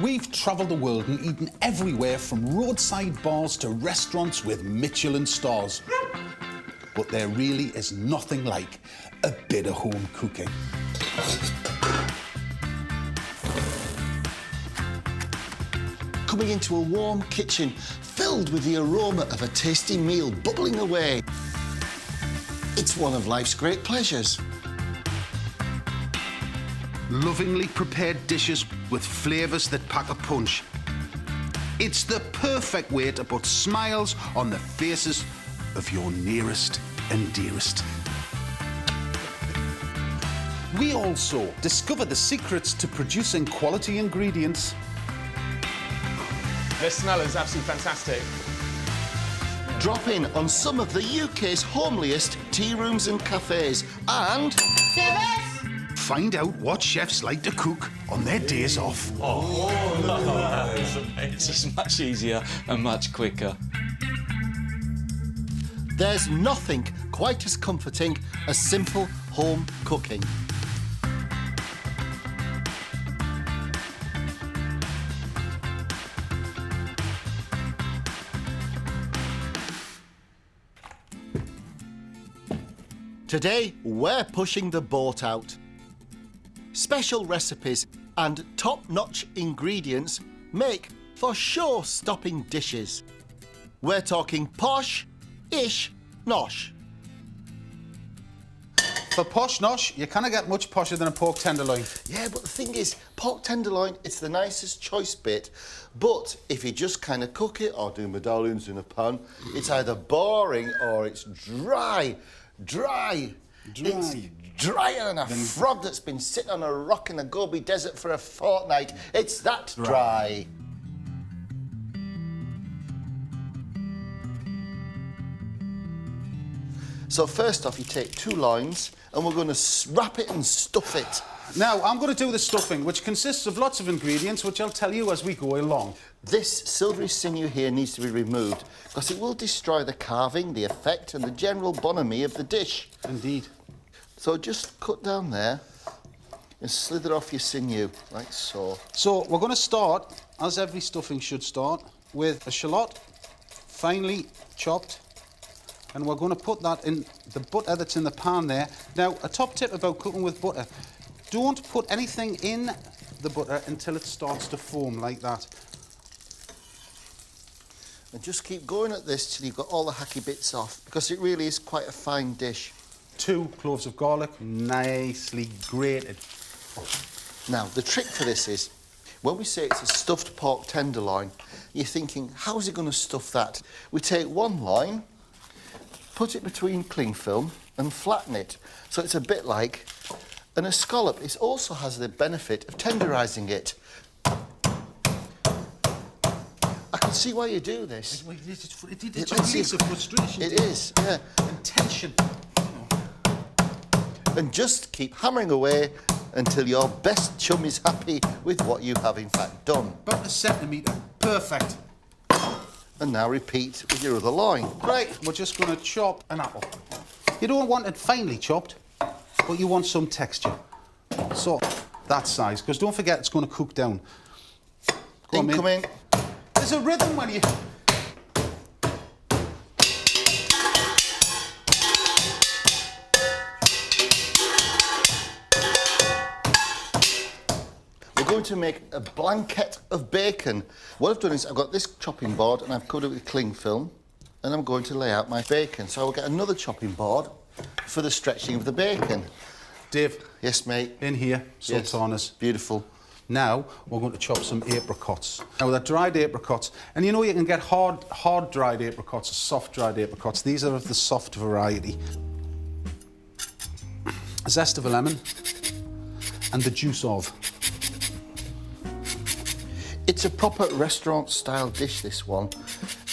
We've travelled the world and eaten everywhere from roadside bars to restaurants with Michelin stars. But there really is nothing like a bit of home cooking. Coming into a warm kitchen filled with the aroma of a tasty meal bubbling away. It's one of life's great pleasures. Lovingly prepared dishes with flavours that pack a punch. It's the perfect way to put smiles on the faces of your nearest and dearest. We also discover the secrets to producing quality ingredients. The smell is absolutely fantastic. Drop in on some of the UK's homeliest tea rooms and cafes and... Find out what chefs like to cook on their days off. It's just much easier and much quicker. There's nothing quite as comforting as simple home cooking. Today, we're pushing the boat out. Special recipes and top-notch ingredients make for show-stopping dishes. We're talking Posh-ish Nosh. For Posh Nosh, you can't get much posher than a pork tenderloin. Yeah, but the thing is, pork tenderloin, it's the nicest choice bit. But if you just kind of cook it or do medallions in a pan, it's either boring or it's dry. It's drier than a frog that's been sitting on a rock in the Gobi Desert for a fortnight. It's that dry. So first off, you take 2 loins and we're going to wrap it and stuff it. Now, I'm going to do the stuffing, which consists of lots of ingredients, which I'll tell you as we go along. This silvery sinew here needs to be removed because it will destroy the carving, the effect and the general bonhomie of the dish. Indeed. So just cut down there and slither off your sinew, like so. So we're going to start, as every stuffing should start, with a shallot, finely chopped, and we're going to put that in the butter that's in the pan there. Now, a top tip about cooking with butter, don't put anything in the butter until it starts to foam like that. And just keep going at this till you've got all the hacky bits off, because it really is quite a fine dish. 2 cloves of garlic, nicely grated. Now, the trick for this is, when we say it's a stuffed pork tenderloin, you're thinking, how's he going to stuff that? We take 1 loin, put it between cling film and flatten it, so it's a bit like an escallop. It also has the benefit of tenderising it. I can see why you do this. It's a release of frustration. It is, yeah. And tension. And just keep hammering away until your best chum is happy with what you have in fact done. About a centimetre. Perfect. And now repeat with your other loin. Right, we're just going to chop an apple. You don't want it finely chopped, but you want some texture. So, that size, because don't forget it's going to cook down. Go on, mate. Incoming. There's a rhythm when you... We're going to make a blanket of bacon. What I've done is I've got this chopping board and I've covered it with cling film and I'm going to lay out my bacon. So I'll get another chopping board for the stretching of the bacon. Dave. Yes, mate. In here, Yes. sultanas. Beautiful. Now, we're going to chop some apricots. Now, they're dried apricots, and you know you can get hard dried apricots or soft dried apricots. These are of the soft variety. A zest of a lemon and the juice of. It's a proper restaurant-style dish, this one.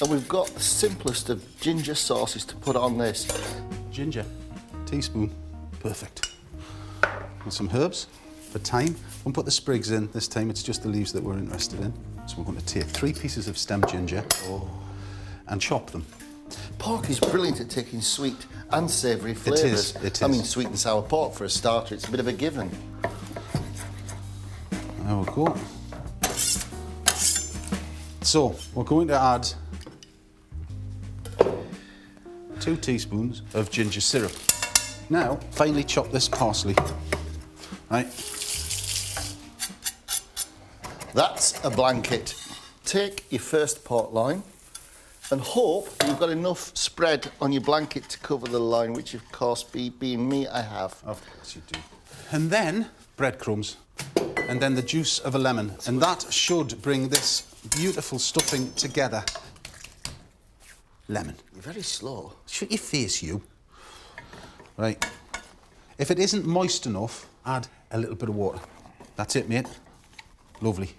And we've got the simplest of ginger sauces to put on this. Ginger, teaspoon, perfect. And some herbs for thyme. Won't put the sprigs in this time, it's just the leaves that we're interested in. So we're going to take 3 pieces of stem ginger and chop them. Pork is brilliant at taking sweet and savoury flavours. It is. I mean, sweet and sour pork for a starter, it's a bit of a given. There we go. So, we're going to add 2 teaspoons of ginger syrup. Now, finely chop this parsley. Right. That's a blanket. Take your first pork loin and hope you've got enough spread on your blanket to cover the loin, which of course, being me, I have. Of course you do. And then breadcrumbs, and then the juice of a lemon. And that should bring this beautiful stuffing together. Lemon. You're very slow. Shut your face, you. Right. If it isn't moist enough, add a little bit of water. That's it, mate. Lovely.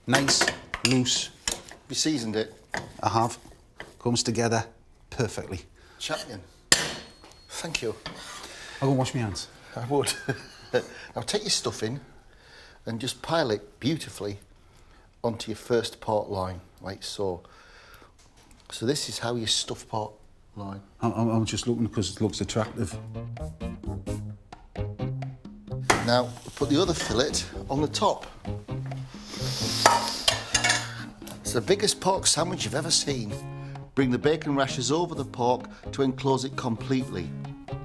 Nice, loose. You seasoned it? I have. Comes together perfectly. Champion. Thank you. I'll go and wash my hands. I would. Now take your stuffing and just pile it beautifully onto your first pork loin, like so. So this is how you stuff pork loin. I'm just looking because it looks attractive. Now put the other fillet on the top. It's the biggest pork sandwich you've ever seen. Bring the bacon rashers over the pork to enclose it completely.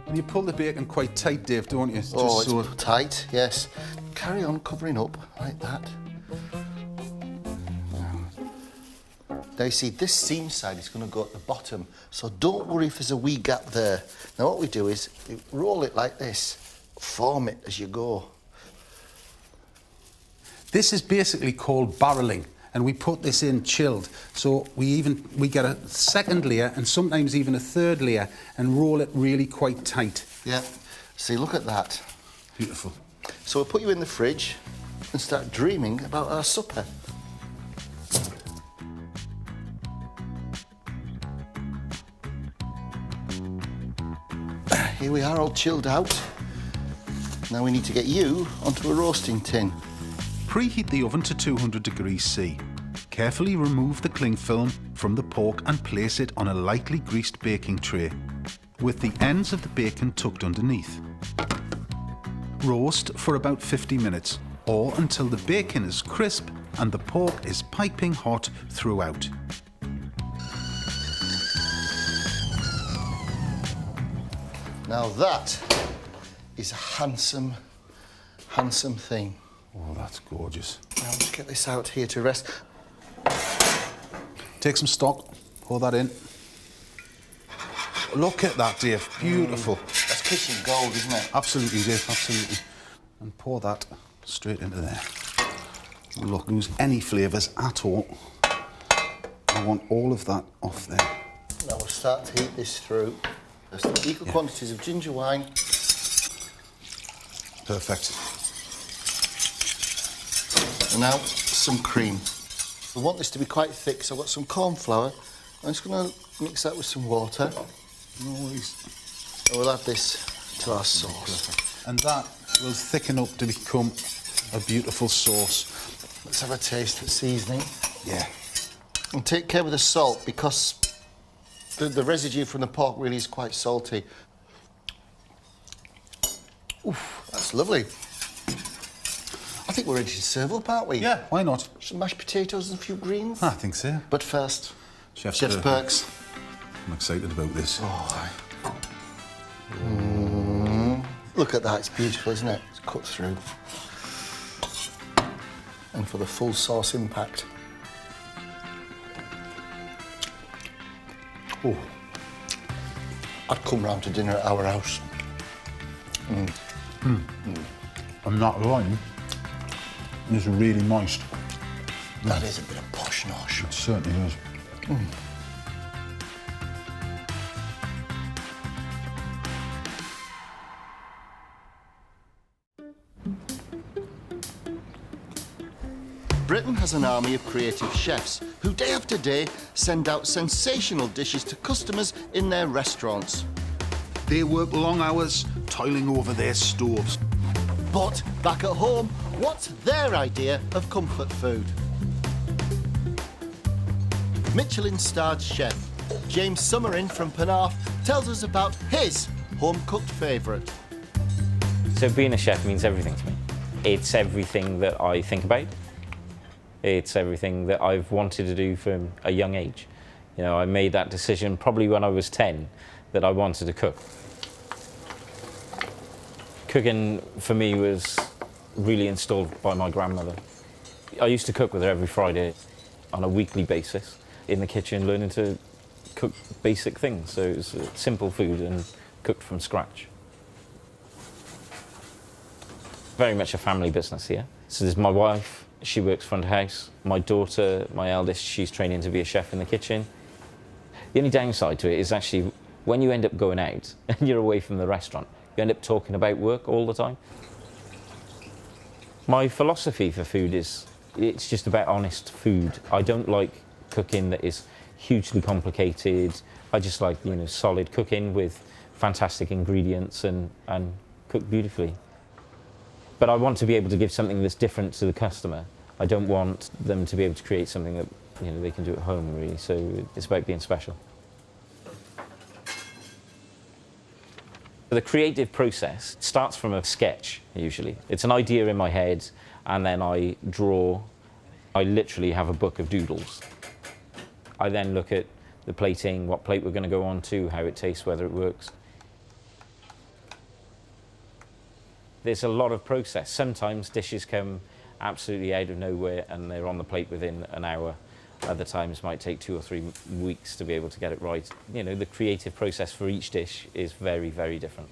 And you pull the bacon quite tight, Dave, don't you? Oh, Just it's tight, yes. Carry on covering up like that. Now you see, this seam side is going to go at the bottom, so don't worry if there's a wee gap there. Now what we do is we roll it like this, form it as you go. This is basically called barreling, and we put this in chilled. So we get a second layer and sometimes even a third layer and roll it really quite tight. Yeah. See, look at that. Beautiful. So we'll put you in the fridge and start dreaming about our supper. Here we are, all chilled out. Now we need to get you onto a roasting tin. Preheat the oven to 200 degrees C. Carefully remove the cling film from the pork and place it on a lightly greased baking tray, with the ends of the bacon tucked underneath. Roast for about 50 minutes, or until the bacon is crisp and the pork is piping hot throughout. Now that is a handsome, handsome thing. Oh, that's gorgeous. Now let's get this out here to rest. Take some stock, pour that in. Look at that, Dave, beautiful. That's kitchen gold, isn't it? Absolutely, Dave, absolutely. And pour that straight into there. Look, lose any flavours at all. I want all of that off there. Now we'll start to heat this through. There's equal quantities of ginger wine. Perfect. And now some cream. We want this to be quite thick, so I've got some corn flour. I'm just going to mix that with some water. No worries. And we'll add this to our sauce. And that will thicken up to become a beautiful sauce. Let's have a taste of the seasoning. Yeah. And take care with the salt, because the residue from the pork really is quite salty. Oof, that's lovely. I think we're ready to serve up, aren't we? Yeah, why not? Some mashed potatoes and a few greens. I think so. But first, Chef's Chef's Perks. I'm excited about this. Look at that, it's beautiful, isn't it? It's cut through. And for the full sauce impact. Oh, I'd come round to dinner at our house. And that loin is really moist. That is a bit of Posh-ish Nosh. It certainly is. Britain has an army of creative chefs who day after day send out sensational dishes to customers in their restaurants. They work long hours, toiling over their stoves. But back at home, what's their idea of comfort food? Michelin-starred chef James Summerin from Penarth tells us about his home-cooked favourite. So being a chef means everything to me. It's everything that I think about. It's everything that I've wanted to do from a young age. You know, I made that decision probably when I was 10 that I wanted to cook. Cooking for me was really installed by my grandmother. I used to cook with her every Friday on a weekly basis in the kitchen, learning to cook basic things. So it was simple food and cooked from scratch. Very much a family business here. So there's my wife, she works front of house. My daughter, my eldest, she's training to be a chef in the kitchen. The only downside to it is actually when you end up going out and you're away from the restaurant, you end up talking about work all the time. My philosophy for food is it's just about honest food. I don't like cooking that is hugely complicated. I just like, you know, solid cooking with fantastic ingredients and cooked beautifully. But I want to be able to give something that's different to the customer. I don't want them to be able to create something that, you know, they can do at home, really. So it's about being special. The creative process starts from a sketch, usually. It's an idea in my head, and then I draw. I literally have a book of doodles. I then look at the plating, what plate we're going to go on to, how it tastes, whether it works. There's a lot of process. Sometimes dishes come absolutely out of nowhere and they're on the plate within an hour. Other times might take 2 or 3 weeks to be able to get it right. You know, the creative process for each dish is very, very different.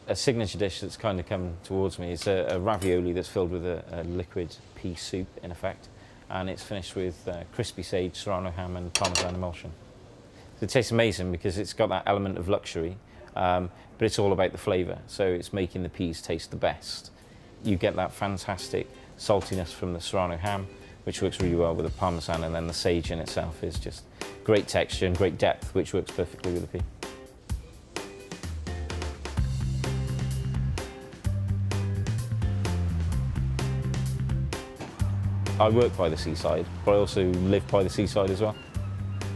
A signature dish that's kind of come towards me is a ravioli that's filled with a liquid pea soup, in effect, and it's finished with crispy sage, serrano ham and parmesan emulsion. So it tastes amazing because it's got that element of luxury, but it's all about the flavour, so it's making the peas taste the best. You get that fantastic saltiness from the serrano ham, which works really well with the parmesan, and then the sage in itself is just great texture and great depth, which works perfectly with the pea. I work by the seaside, but I also live by the seaside as well.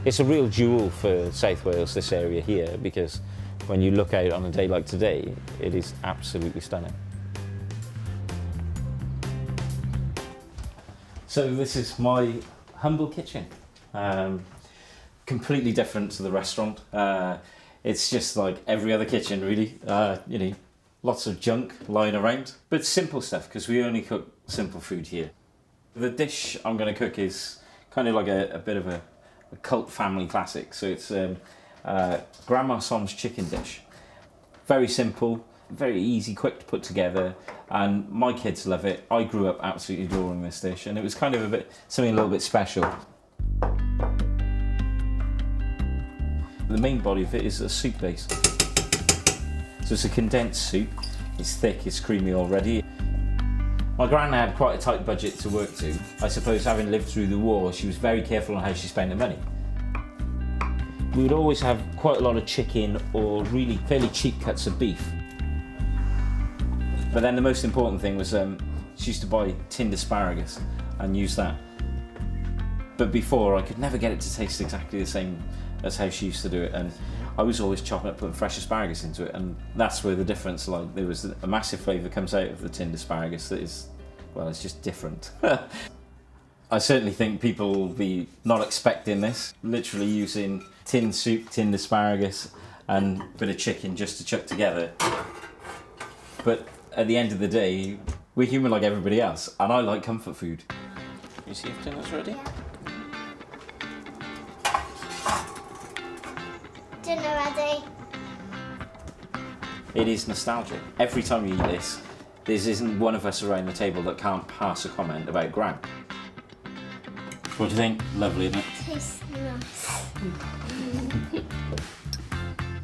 It's a real jewel for South Wales, this area here, because when you look out on a day like today, it is absolutely stunning. So this is my humble kitchen. Completely different to the restaurant. It's just like every other kitchen, really. You know, lots of junk lying around, but simple stuff, because we only cook simple food here. The dish I'm going to cook is kind of like a bit of a cult family classic. So it's Grandma Som's chicken dish. Very simple, very easy, quick to put together, and my kids love it. I grew up absolutely adoring this dish, and it was kind of something a little bit special. The main body of it is a soup base. So it's a condensed soup. It's thick, it's creamy already. My gran had quite a tight budget to work to. I suppose having lived through the war, she was very careful on how she spent her money. We would always have quite a lot of chicken or really fairly cheap cuts of beef. But then the most important thing was she used to buy tinned asparagus and use that. But before, I could never get it to taste exactly the same as how she used to do it, and I was always chopping up, putting fresh asparagus into it, and that's where the difference, like, there was a massive flavour comes out of the tinned asparagus that is, well, it's just different. I certainly think people will be not expecting this, literally using tinned soup, tinned asparagus and a bit of chicken just to chuck together. But at the end of the day, we're human like everybody else, and I like comfort food. You see if dinner's ready? Dinner ready. It is nostalgic. Every time you eat this, there isn't one of us around the table that can't pass a comment about Gran. What do you think? Lovely, isn't it? Tastes nice.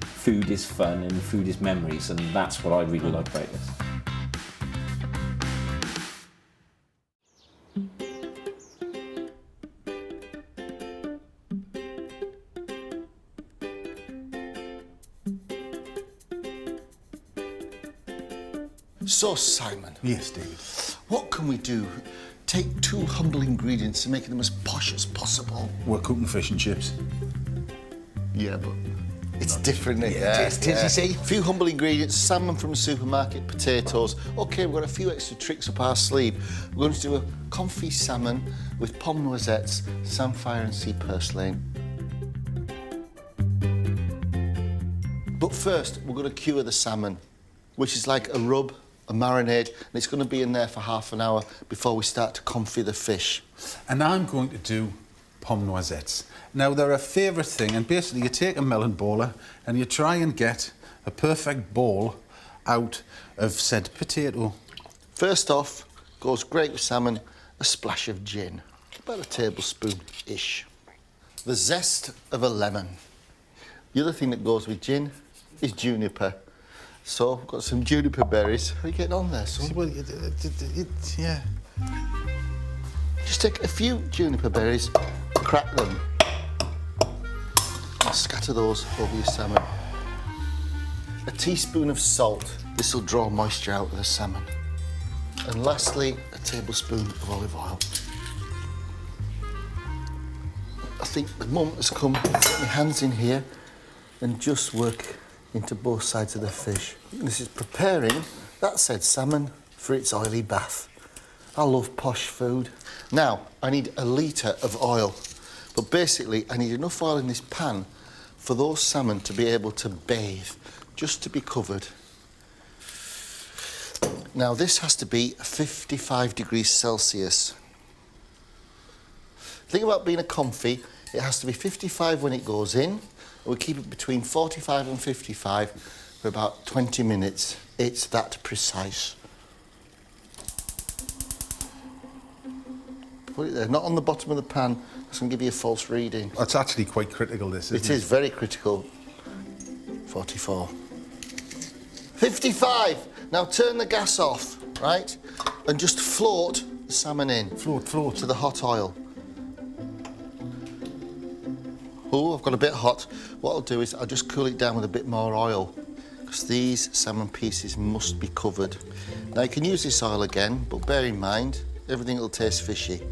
Food is fun and food is memories, and that's what I really like about this. So, Simon, Yes, David. what can we do? Take 2 humble ingredients and make them as posh as possible. We're cooking fish and chips. Yeah, but It's different, isn't it? Yeah, it is, you see. A few humble ingredients, salmon from a supermarket, potatoes. OK, we've got a few extra tricks up our sleeve. We're going to do a confit salmon with pomme noisettes, samphire and sea purslane. But first, we're going to cure the salmon, which is like a rub, a marinade, and it's going to be in there for half an hour before we start to confit the fish. And I'm going to do pomme noisettes. Now, they're a favourite thing, and basically you take a melon baller and you try and get a perfect ball out of said potato. First off, goes great with salmon, a splash of gin, about a tablespoon-ish. The zest of a lemon. The other thing that goes with gin is juniper. So, I've got some juniper berries. How are you getting on there, son? Well, yeah. Just take a few juniper berries, crack them, and scatter those over your salmon. A teaspoon of salt. This will draw moisture out of the salmon. And lastly, a tablespoon of olive oil. I think the moment has come to get my hands in here and just work into both sides of the fish. This is preparing that said salmon for its oily bath. I love posh food. Now, I need a litre of oil, but basically I need enough oil in this pan for those salmon to be able to bathe, just to be covered. Now, this has to be 55 degrees Celsius. The thing about being a confit, it has to be 55 when it goes in, and we keep it between 45 and 55 for about 20 minutes. It's that precise. Put it there, not on the bottom of the pan, that's going to give you a false reading. It's actually quite critical, this, isn't it? It is very critical. 44. 55! Now turn the gas off, right? And just float the salmon in. Float. To the hot oil. Oh, I've got a bit hot. What I'll do is I'll just cool it down with a bit more oil, because these salmon pieces must be covered. Now you can use this oil again, but bear in mind, everything will taste fishy.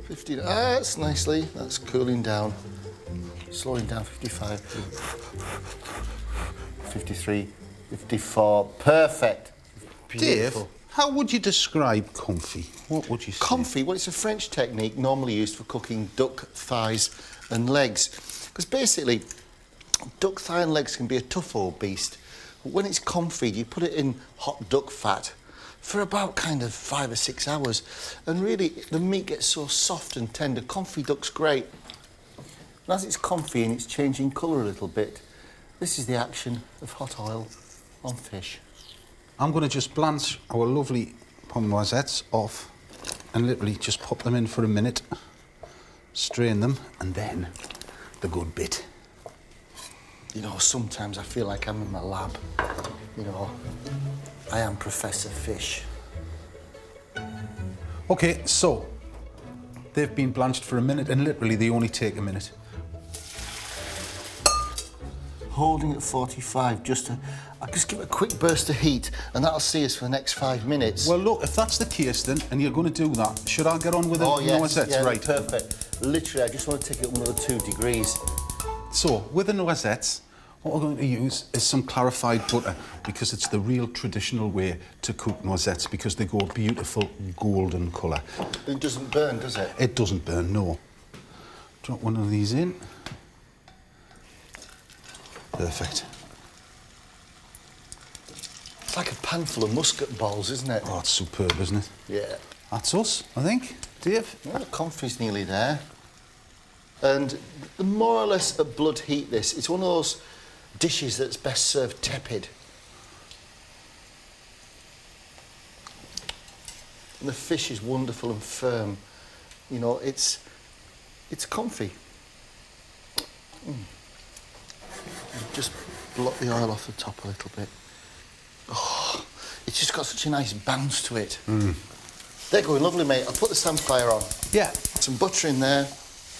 50, that's nicely, that's cooling down. Slowing down, 55. 53, 54, perfect. Beautiful. Dave, how would you describe confit? What would you say? Confit, well, it's a French technique normally used for cooking duck thighs and legs. Because basically, duck thigh and legs can be a tough old beast. But when it's confit, you put it in hot duck fat for about kind of 5 or 6 hours. And really, the meat gets so soft and tender. Confit duck's great. And as it's confit and it's changing colour a little bit, this is the action of hot oil on fish. I'm going to just blanch our lovely pomme noisettes off and literally just pop them in for a minute, strain them, and then the good bit. You know, sometimes I feel like I'm in my lab. You know, I am Professor Fish. OK, so they've been blanched for a minute, and literally they only take a minute. Holding at 45, I'll just give it a quick burst of heat, and that'll see us for the next 5 minutes. Well, look, if that's the case then, and you're going to do that, should I get on with it? oh, yes, noisettes? yeah, Right. perfect. Literally, I just want to take it up another 2 degrees. So, with the noisettes, what we're going to use is some clarified butter, because it's the real traditional way to cook noisettes, because they go a beautiful golden colour. It doesn't burn, does it? It doesn't burn, no. Drop one of these in. Perfect. It's like a pan full of muscat balls, isn't it? Oh, it's superb, isn't it? Yeah. That's us, I think. Dave? Well, the confit's nearly there. And more or less at blood heat this. It's one of those dishes that's best served tepid. And the fish is wonderful and firm. You know, it's confit. Just blot the oil off the top a little bit. Oh, it's just got such a nice bounce to it. They're going lovely, mate. I'll put the samphire on. Yeah. Some butter in there.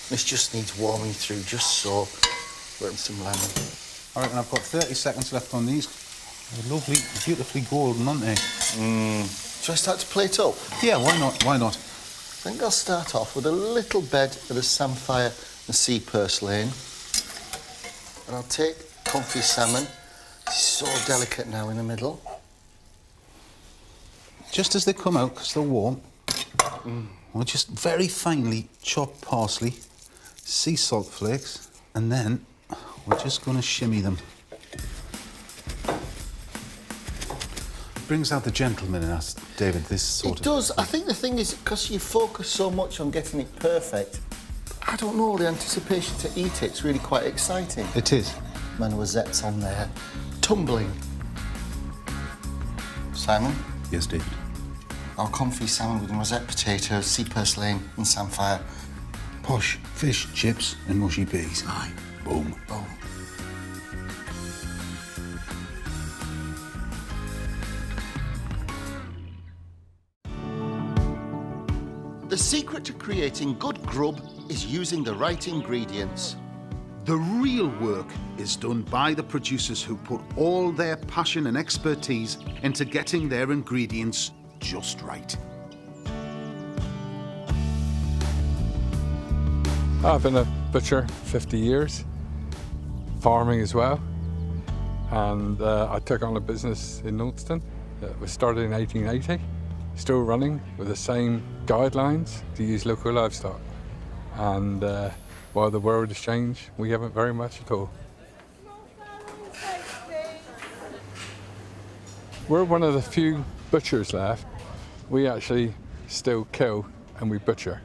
This just needs warming through, just so. And some lemon. All right, and I've got 30 seconds left on these. They're lovely, beautifully golden, aren't they? Shall I start to plate up? Yeah, why not? Why not? I think I'll start off with a little bed of the samphire and sea purslane. And I'll take confit salmon. It's so delicate now in the middle. Just as they come out, because they're warm, we'll just very finely chop parsley, sea salt flakes, and then we're just going to shimmy them. Brings out the gentleman in us, David, this sort of... It does. I think the thing is, because you focus so much on getting it perfect, I don't know, the anticipation to eat it's really quite exciting. It is. My noisettes on there, tumbling. Simon? Yes, David. Our confit salmon with noisette potatoes, sea purslane and samphire. Posh, fish, chips and mushy peas. Aye. Boom. Boom. The secret to creating good grub is using the right ingredients. The real work is done by the producers who put all their passion and expertise into getting their ingredients just right. I've been a butcher 50 years, farming as well, and I took on a business in Northstown that was started in 1880, still running with the same guidelines to use local livestock. And while the world has changed, we haven't very much at all. We're one of the few butchers left. We actually still kill and we butcher.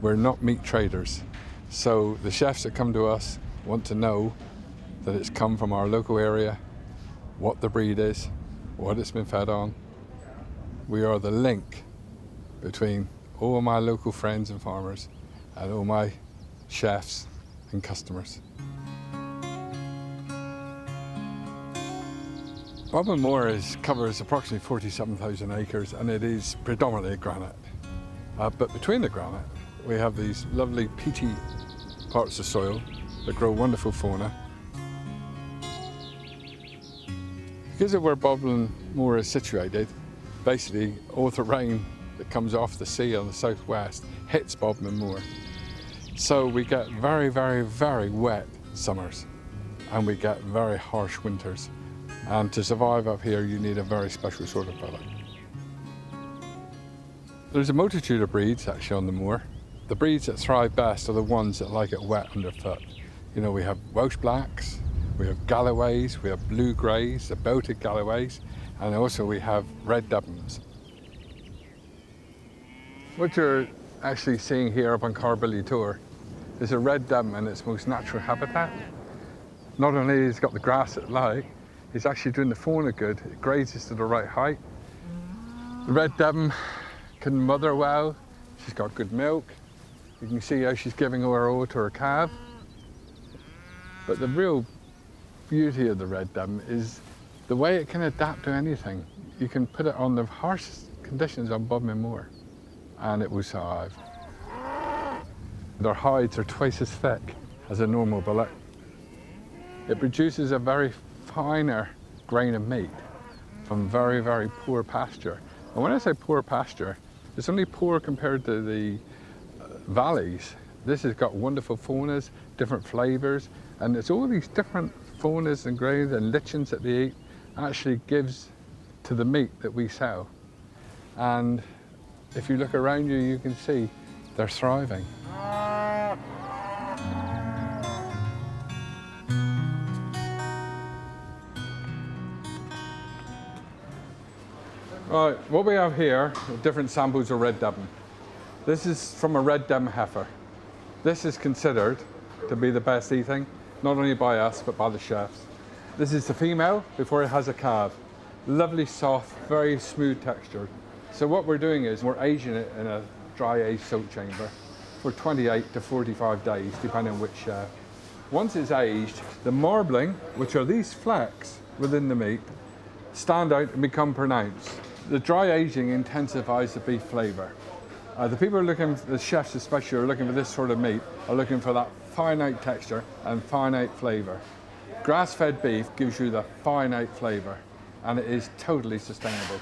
We're not meat traders. So the chefs that come to us want to know that it's come from our local area, what the breed is, what it's been fed on. We are the link between all my local friends and farmers and all my chefs and customers. Bobbin Moor covers approximately 47,000 acres and it is predominantly granite. But between the granite, we have these lovely peaty parts of soil that grow wonderful fauna. Because of where Bobbin Moor is situated, basically all the rain that comes off the sea on the southwest hits Bobbin Moor. So we get very, very, very wet summers and we get very harsh winters. And to survive up here, you need a very special sort of product. There's a multitude of breeds actually on the moor. The breeds that thrive best are the ones that like it wet underfoot. You know, we have Welsh Blacks, we have Galloways, we have Blue Greys, the belted Galloways, and also we have Red Devons. What you're actually seeing here up on Carbilly Tor is a Red Devon in its most natural habitat. Not only has it got the grass it like, it's actually doing the fauna good. It grazes to the right height. The Red Devon can mother well. She's got good milk. You can see how she's giving her oil to her calf. But the real beauty of the Red Devon is the way it can adapt to anything. You can put it on the harshest conditions on Bobbin Moor and it will survive. Their hides are twice as thick as a normal bullock. It produces a very finer grain of meat from very, very poor pasture. And when I say poor pasture, it's only poor compared to the valleys. This has got wonderful faunas, different flavors, and it's all these different faunas and grains and lichens that they eat actually gives to the meat that we sell. And if you look around you, you can see they're thriving. Right, what we have here are different samples of Red Devon. This is from a Red Devon heifer. This is considered to be the best eating, not only by us, but by the chefs. This is the female before it has a calf. Lovely, soft, very smooth texture. So what we're doing is we're aging it in a dry aged soak chamber for 28 to 45 days, depending on which chef. Once it's aged, the marbling, which are these flecks within the meat, stand out and become pronounced. The dry aging intensifies the beef flavour. The people are looking, the chefs especially, are looking for this sort of meat, are looking for that finite texture and finite flavour. Grass-fed beef gives you the finite flavour and it is totally sustainable.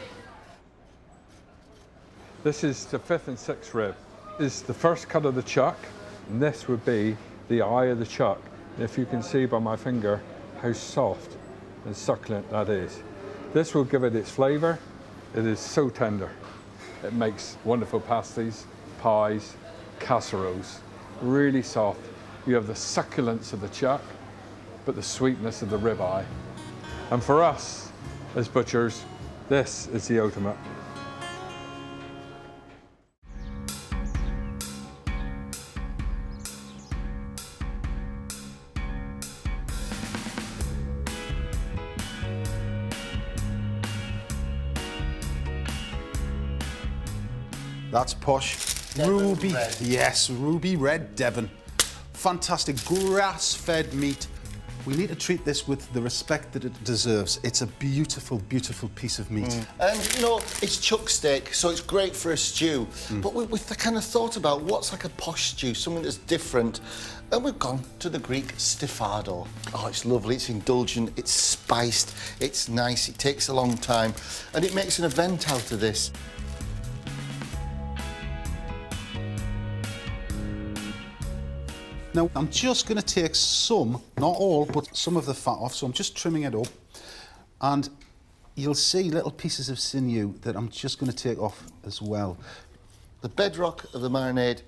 This is the 5th and 6th rib. This is the first cut of the chuck and this would be the eye of the chuck. If you can see by my finger how soft and succulent that is. This will give it its flavour. It is so tender. It makes wonderful pasties, pies, casseroles. Really soft. You have the succulence of the chuck, but the sweetness of the ribeye. And for us, as butchers, this is the ultimate. That's posh. Devon Ruby, red. yes, ruby red Devon. Fantastic grass-fed meat. We need to treat this with the respect that it deserves. It's a beautiful, beautiful piece of meat. And, you know, it's chuck steak, so it's great for a stew. But we've kind of thought about what's like a posh stew, something that's different. And we've gone to the Greek Stifado. Oh, it's lovely, it's indulgent, it's spiced, it's nice, it takes a long time. And it makes an event out of this. Now, I'm just going to take some, not all, but some of the fat off, so I'm just trimming it up. And you'll see little pieces of sinew that I'm just going to take off as well. The bedrock of the marinade,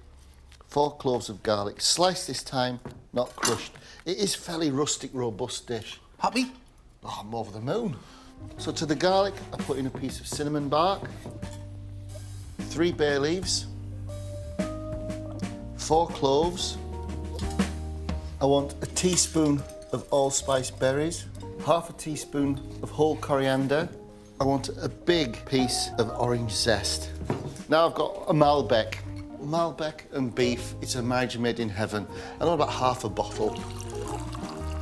4 cloves of garlic, sliced this time, not crushed. It is fairly rustic, robust dish. Happy? Oh, I'm over the moon. So to the garlic, I put in a piece of cinnamon bark, 3 bay leaves, 4 cloves. I want a teaspoon of allspice berries, half a teaspoon of whole coriander. I want a big piece of orange zest. Now I've got a Malbec. Malbec and beef, it's a marriage made in heaven. I want about half a bottle.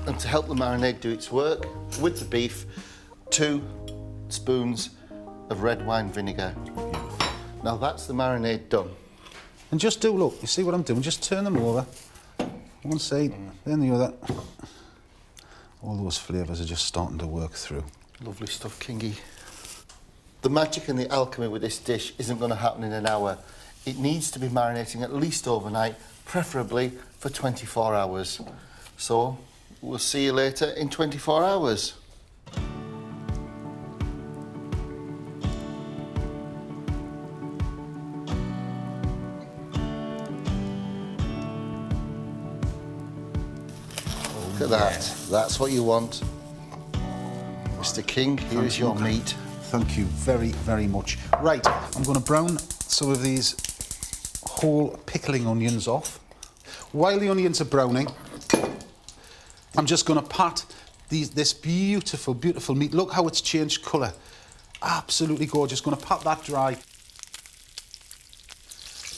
And to help the marinade do its work, with the beef, 2 spoons of red wine vinegar. Now that's the marinade done. And just do, look, you see what I'm doing? Just turn them over. One side, then the other. All those flavours are just starting to work through. Lovely stuff, Kingy. The magic and the alchemy with this dish isn't going to happen in an hour. It needs to be marinating at least overnight, preferably for 24 hours. So, we'll see you later in 24 hours. Look at that. That's what you want. Mr. King, here is your meat. Thank you very, very much. Right, I'm going to brown some of these whole pickling onions off. While the onions are browning, I'm just going to pat this beautiful, beautiful meat. Look how it's changed colour. Absolutely gorgeous. Going to pat that dry.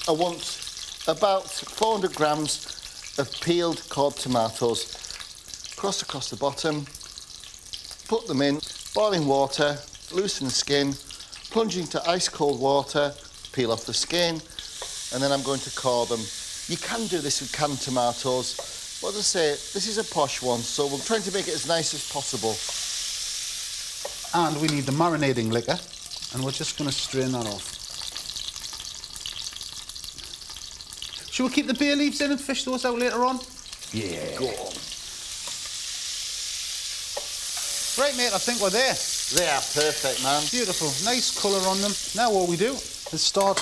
I want about 400 grams of peeled cored tomatoes. Cross across the bottom, put them in boiling water, loosen the skin, plunge into ice cold water, peel off the skin, and then I'm going to core them. You can do this with canned tomatoes, but as I say, this is a posh one, so we're trying to make it as nice as possible. And we need the marinating liquor, and we're just going to strain that off. Should we keep the bay leaves in and fish those out later on? Yeah. Go on. Right, mate, I think we're there. They are perfect, man. Beautiful, nice colour on them. Now all we do is start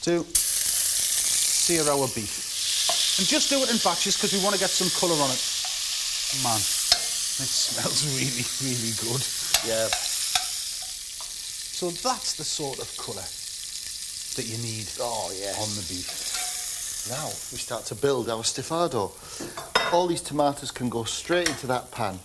to sear our beef. And just do it in batches because we want to get some colour on it. Man, it smells really, really good. Yeah. So that's the sort of colour that you need on the beef. Now we start to build our Stifado. All these tomatoes can go straight into that pan.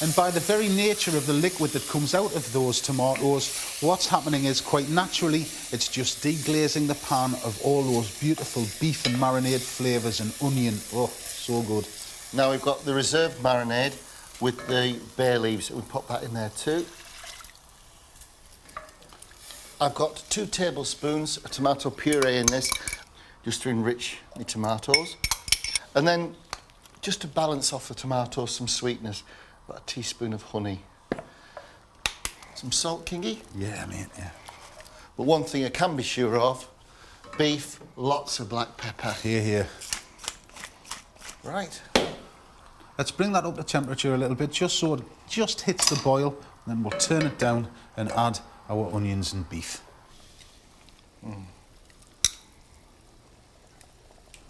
And by the very nature of the liquid that comes out of those tomatoes, what's happening is quite naturally, it's just deglazing the pan of all those beautiful beef and marinade flavours and onion. Oh, so good. Now we've got the reserved marinade with the bay leaves. We pop that in there too. I've got 2 tablespoons of tomato puree in this, just to enrich the tomatoes. And then, just to balance off the tomatoes, some sweetness, about a teaspoon of honey. Some salt, Kingy. Yeah, mate, yeah. But one thing I can be sure of, beef, lots of black pepper. Here, here. Right. Let's bring that up to temperature a little bit, just so it just hits the boil. Then we'll turn it down and add our onions and beef.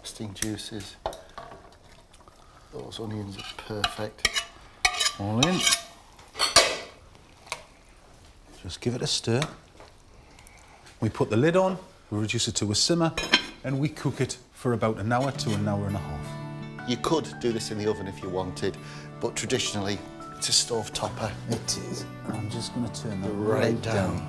Sting juices. Those onions are perfect. All in. Just give it a stir. We put the lid on, we reduce it to a simmer, and we cook it for about an hour to an hour and a half. You could do this in the oven if you wanted, but traditionally it's a stove topper. It is. I'm just going to turn that Right down.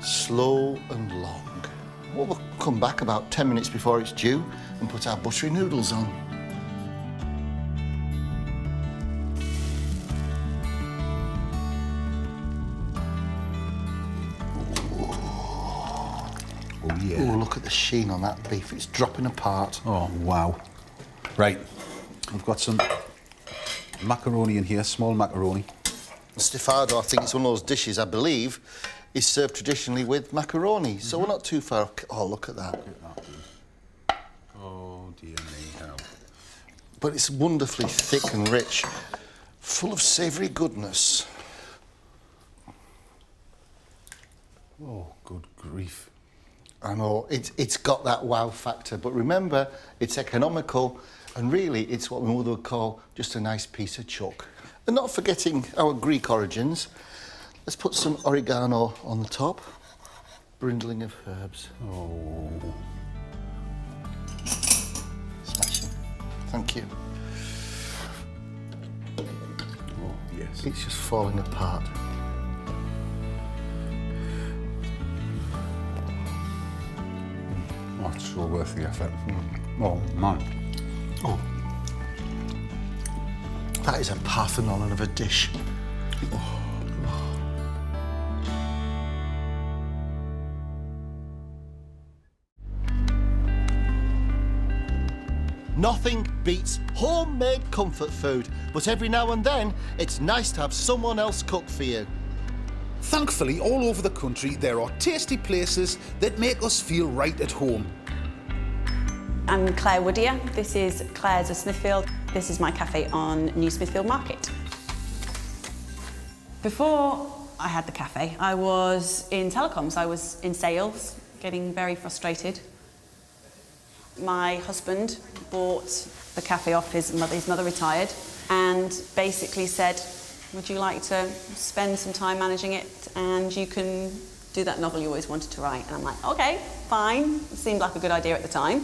Slow and long. Well, we'll come back about 10 minutes before it's due and put our buttery noodles on. Oh, yeah. Oh, look at the sheen on that beef. It's dropping apart. Oh, wow. Right. We've got some macaroni in here, small macaroni. Stifado, I think it's one of those dishes, I believe, is served traditionally with macaroni. So we're not too far off. Oh, look at that. Oh, dear me, how. But it's wonderfully thick and rich, full of savoury goodness. Oh, good grief. I know, it's got that wow factor, but remember, it's economical, and really, it's what my mother would call just a nice piece of chuck. And not forgetting our Greek origins, let's put some oregano on the top, brindling of herbs. Oh. Smashing. Thank you. Oh, yes. It's just falling apart. Oh, it's so worth the effort. Oh, man. Oh. That is a Parthenon of a dish. Nothing beats homemade comfort food, but every now and then it's nice to have someone else cook for you. Thankfully, all over the country, there are tasty places that make us feel right at home. I'm Claire Woodier. This is Claire's of Smithfield. This is my cafe on New Smithfield Market. Before I had the cafe, I was in telecoms. I was in sales, getting very frustrated. My husband bought the cafe off his mother. His mother retired, and basically said, would you like to spend some time managing it, and you can do that novel you always wanted to write? And I'm like, okay, fine. It seemed like a good idea at the time.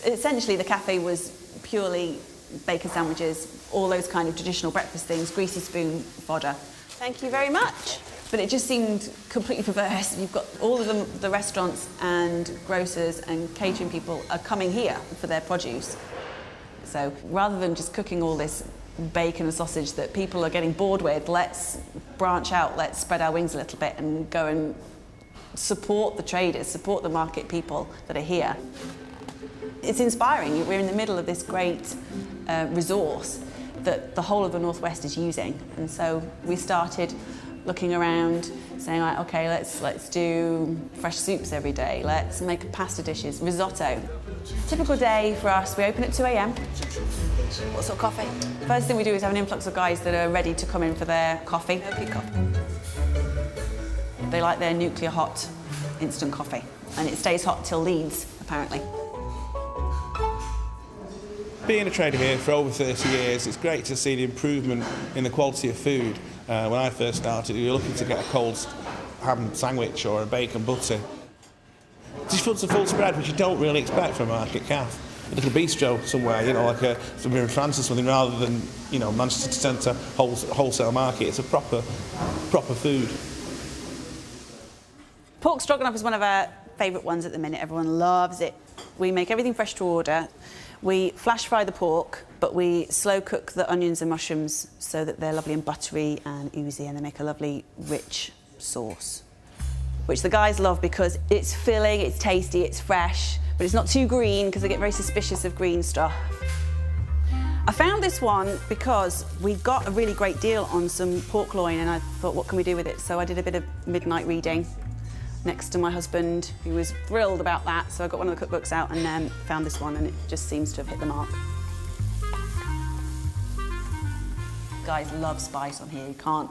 Essentially, the cafe was purely bacon sandwiches, all those kind of traditional breakfast things, greasy spoon fodder. Thank you very much. But it just seemed completely perverse. You've got all of the restaurants and grocers and catering people are coming here for their produce. So rather than just cooking all this bacon and sausage that people are getting bored with, let's branch out, let's spread our wings a little bit and go and support the traders, support the market people that are here. It's inspiring. We're in the middle of this great resource that the whole of the Northwest is using. And so we started looking around, saying, like, okay, let's do fresh soups every day. Let's make pasta dishes, risotto. Typical day for us, we open at 2 a.m. What sort of coffee? First thing we do is have an influx of guys that are ready to come in for their coffee. They like their nuclear hot instant coffee, and it stays hot till Leeds, apparently. Being a trader here for over 30 years, it's great to see the improvement in the quality of food. When I first started, we were looking to get a cold ham sandwich or a bacon butter. Just puts a full spread, which you don't really expect from a market calf. A little bistro somewhere, like somewhere in France or something, rather than, Manchester City Centre wholesale market. It's a proper food. Pork stroganoff is one of our favourite ones at the minute. Everyone loves it. We make everything fresh to order. We flash fry the pork, but we slow cook the onions and mushrooms so that they're lovely and buttery and oozy, and they make a lovely, rich sauce, which the guys love because it's filling, it's tasty, it's fresh, but it's not too green because they get very suspicious of green stuff. I found this one because we got a really great deal on some pork loin, and I thought, what can we do with it? So I did a bit of midnight reading, next to my husband, who was thrilled about that. So I got one of the cookbooks out and found this one, and it just seems to have hit the mark. Guys love spice on here. You can't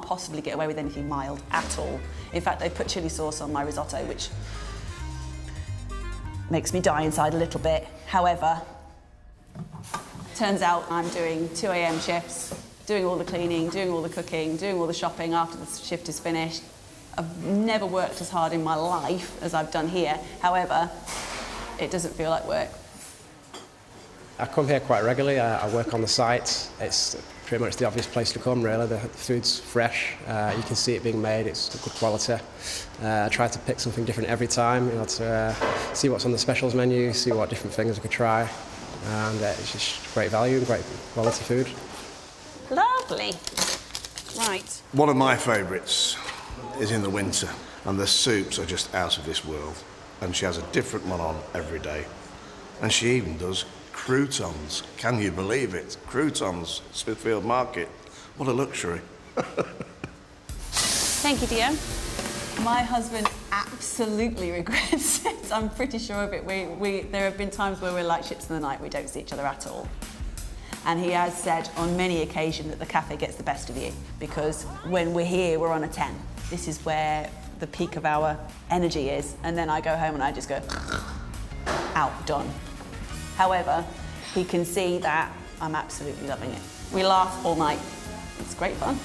possibly get away with anything mild at all. In fact, they put chili sauce on my risotto, which makes me die inside a little bit. However, turns out I'm doing 2 a.m. shifts, doing all the cleaning, doing all the cooking, doing all the shopping after the shift is finished. I've never worked as hard in my life as I've done here. However, it doesn't feel like work. I come here quite regularly. I work on the site. It's pretty much the obvious place to come, really. The food's fresh. You can see it being made. It's good quality. I try to pick something different every time, to see what's on the specials menu, see what different things I could try. And it's just great value and great quality food. Lovely. Right. One of my favourites is in the winter, and the soups are just out of this world. And she has a different one on every day. And she even does croutons. Can you believe it? Croutons, Smithfield Market. What a luxury. Thank you, dear. My husband absolutely regrets it. I'm pretty sure of it. There have been times where we're like ships in the night. We don't see each other at all. And he has said on many occasions that the cafe gets the best of you, because when we're here, we're on a 10. This is where the peak of our energy is. And then I go home and I just go, outdone. However, he can see that I'm absolutely loving it. We laugh all night. It's great fun.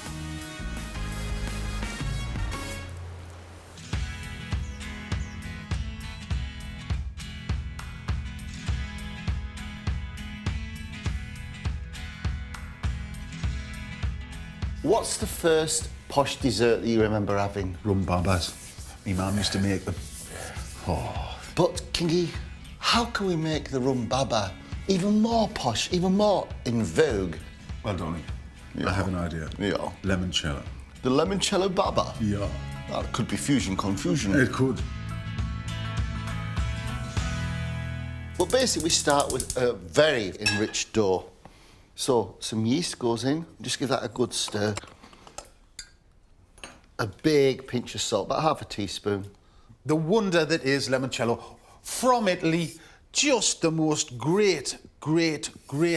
What's the first posh dessert that you remember having? Rum Babas. My mum used to make them. Oh. But, Kingy, how can we make the Rum Baba even more posh, even more in vogue? Well, darling, Yeah. I have an idea. Yeah. Lemoncello. The Lemoncello Baba? Yeah. That could be fusion confusion. It could. But basically, we start with a very enriched dough. So, some yeast goes in, just give that a good stir. A big pinch of salt, about half a teaspoon. The wonder that is Lemoncello. From Italy, just the most great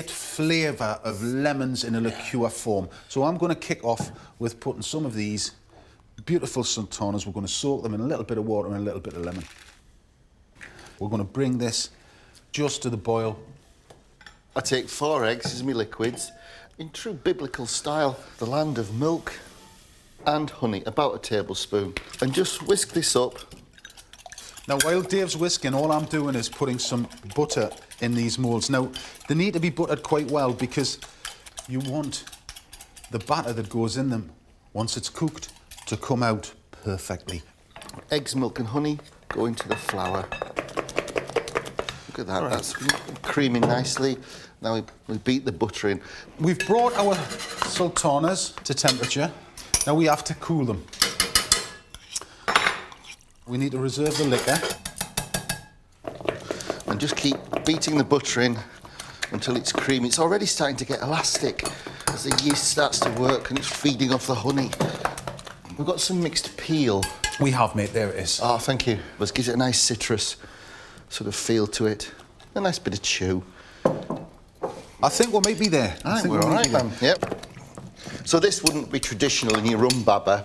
flavour of lemons in a liqueur form. So I'm going to kick off with putting some of these beautiful sultanas. We're going to soak them in a little bit of water and a little bit of lemon. We're going to bring this just to the boil. I take 4 eggs as my liquids, in true biblical style, the land of milk and honey, about a tablespoon, and just whisk this up. Now, while Dave's whisking, all I'm doing is putting some butter in these moulds. Now, they need to be buttered quite well because you want the batter that goes in them, once it's cooked, to come out perfectly. Eggs, milk and honey go into the flour. Look at that, right. That's creaming nicely. Now we beat the butter in. We've brought our sultanas to temperature. Now we have to cool them. We need to reserve the liquor. And just keep beating the butter in until it's creamy. It's already starting to get elastic as the yeast starts to work and it's feeding off the honey. We've got some mixed peel. We have, mate, there it is. Oh, thank you. This gives it a nice citrus sort of feel to it. A nice bit of chew. I think we might be there. I think we're all right then. Yep. So this wouldn't be traditional in your Rum Baba.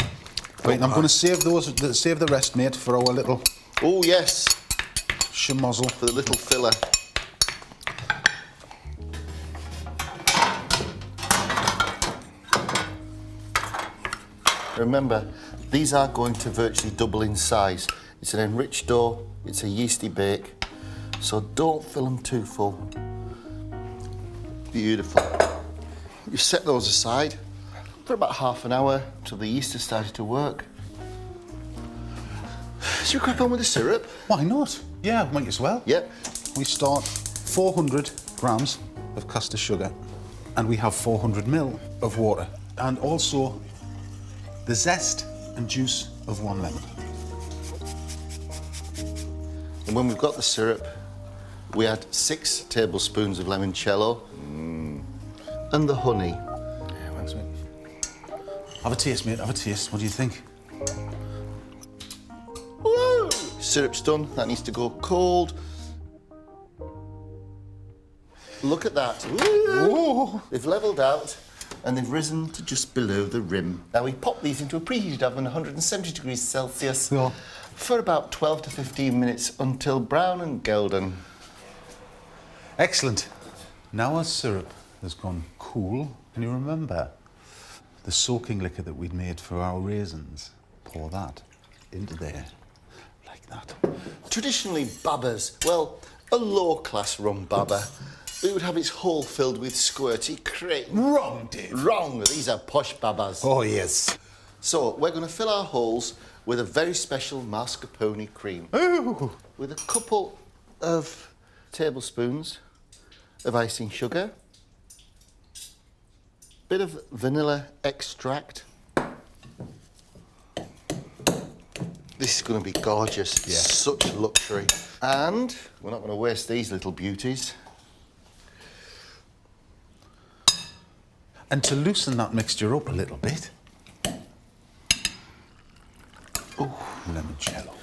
Wait, I'm going to save the rest, mate, for our little... Oh, yes. Schmozzle. For the little filler. Remember, these are going to virtually double in size. It's an enriched dough, it's a yeasty bake, so don't fill them too full. Beautiful. You set those aside for about half an hour until the yeast has started to work. Should we crack on with the syrup? Why not? Yeah, might as well. Yep. We start 400 grams of caster sugar and we have 400 ml of water and also the zest and juice of 1 lemon. And when we've got the syrup, we add 6 tablespoons of limoncello and the honey. Yeah, thanks, mate. Have a taste, mate, have a taste. What do you think? syrup's done. That needs to go cold. Look at that. Ooh. They've levelled out and they've risen to just below the rim. Now we pop these into a preheated oven, 170 degrees Celsius, for about 12 to 15 minutes until brown and golden. Excellent. Now our syrup has gone cool, can you remember the soaking liquor that we'd made for our raisins? Pour that into there, like that. Traditionally, babas, well, a low-class rum baba, it would have its hole filled with squirty cream. Wrong, Dave. Wrong, these are posh babas. Oh, yes. So, we're going to fill our holes with a very special mascarpone cream. Ooh. With a couple of tablespoons of icing sugar, bit of vanilla extract. This is going to be gorgeous. Yeah. Such a luxury. And we're not going to waste these little beauties. And to loosen that mixture up a little bit, Lemoncello.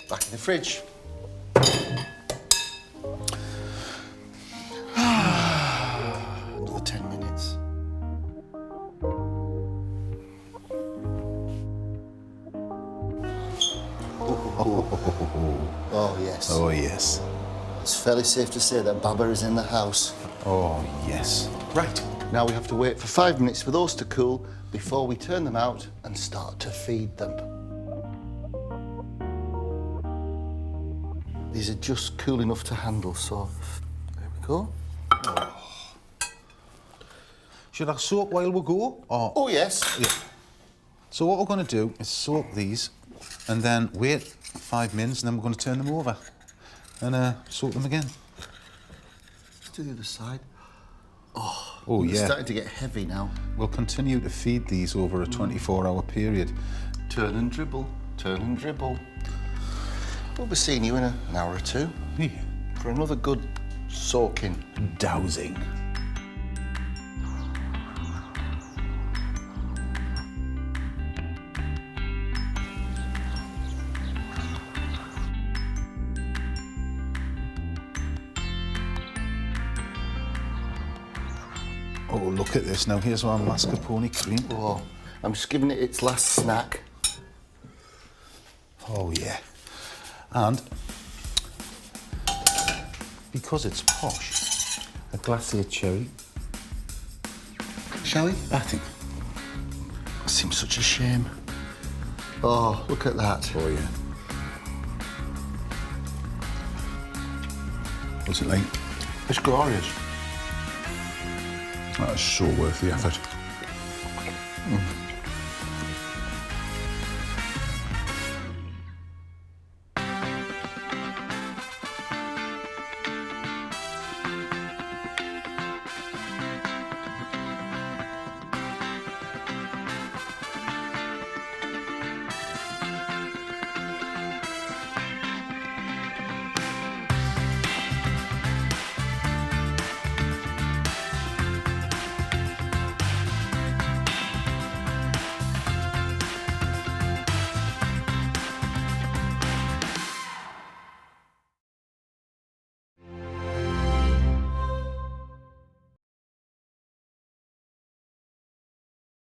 Back in the fridge. Another 10 minutes. Oh, yes. Oh, yes. It's fairly safe to say that Baba is in the house. Oh, yes. Right, now we have to wait for 5 minutes for those to cool before we turn them out and start to feed them. These are just cool enough to handle, so there we go. Should I soak while we go? Or? Oh, yes. Yeah. So what we're going to do is soak these and then wait 5 minutes and then we're going to turn them over and soak them again. Let's do the other side. Oh, It's yeah. starting to get heavy now. We'll continue to feed these over a 24-hour period. Turn and dribble, turn and dribble. We'll be seeing you in an hour or two Yeah. for another good soaking. Dowsing. Oh, look at this. Now, here's our mascarpone cream. Oh, I'm just giving it its last snack. Oh, yeah. And because it's posh, a glacier cherry. Shall we? I think. It seems such a shame. Oh, look at that. Oh, yeah. What's it like? It's glorious. That is so worth the effort. Mm.